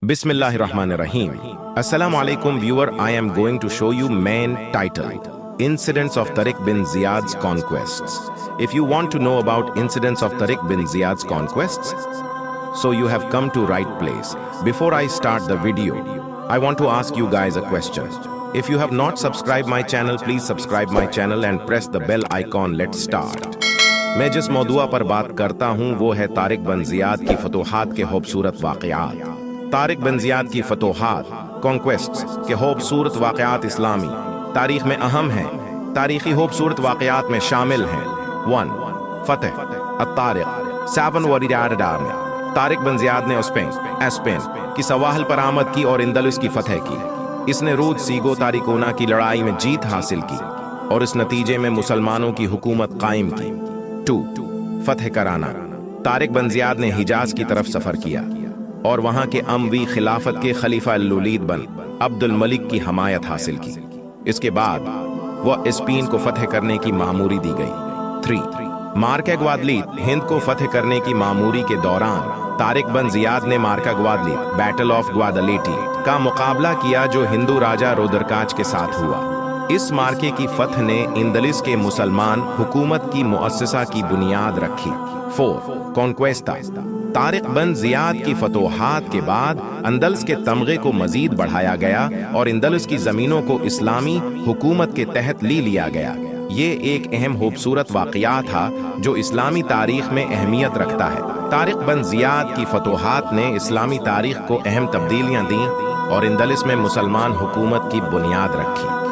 Bismillahirrahmanirrahim. Assalamu alaikum viewer, I am going to show you main title, Incidents of Tariq bin Ziyad's Conquests. If you want to know about incidents of Tariq bin Ziyad's conquests, so you have come to right place. Before I start the video, I want to ask you guys a question. If you have not subscribed my channel, please subscribe my channel and press the bell icon. Let's start. मैं जिस मौदुआ पर बात करता हूँ वो है तारिक बिन Ziyad की फतूहात के खूबसूरत वाक़यात। तारिक बिन ज़ियाद की फतूहात कॉन्क्वेस्ट्स के खूबसूरत वाक़यात इस्लामी तारीख में अहम हैं। तारीखी खूबसूरत वाक़यात में शामिल हैं 1. फ़तह अत-तारिक 7 में तारिक बिन ज़ियाद ने स्पेन की सवाहल पर आमद की और इंदलुस की फतह की। इसने रूद सीगो तारिकोना की लड़ाई में जीत हासिल की और इस नतीजे में मुसलमानों की हुकूमत कायम की। 2. फतह कराना तारिक बिन ज़ियाद ने हिजाज की तरफ सफ़र किया और वहां के अमवी खिलाफत के खलीफा अल-वलीद बन अब्दुल मलिक की हमायत हासिल की। इसके बाद वह स्पेन को फतह करने की मामूरी दी गई। 3. मार्का ग्वादलीत हिंद को फतह करने की मामूरी के दौरान तारिक बिन ज़ियाद ने मार्का ग्वादलीत बैटल ऑफ ग्वादालेटी का मुकाबला किया जो हिंदू राजा रोदरकाज के साथ हुआ। इस मार्के की फतह ने इंदलिस के मुसलमान हुकूमत की मुअस्ससा की बुनियाद रखी। 4. कॉन्क्वेस्टा तारिक बिन ज़ियाद की फतूहात के बाद अंदलस के तमगे को मजीद बढ़ाया गया और इंदलस की ज़मीनों को इस्लामी हुकूमत के तहत लिया गया। ये एक अहम खूबसूरत वाक़या था जो इस्लामी तारीख में अहमियत रखता है। तारिक बिन ज़ियाद की फतूहात ने इस्लामी तारीख को अहम तब्दीलियाँ दी और इंदलिस में मुसलमान हुकूमत की बुनियाद रखी।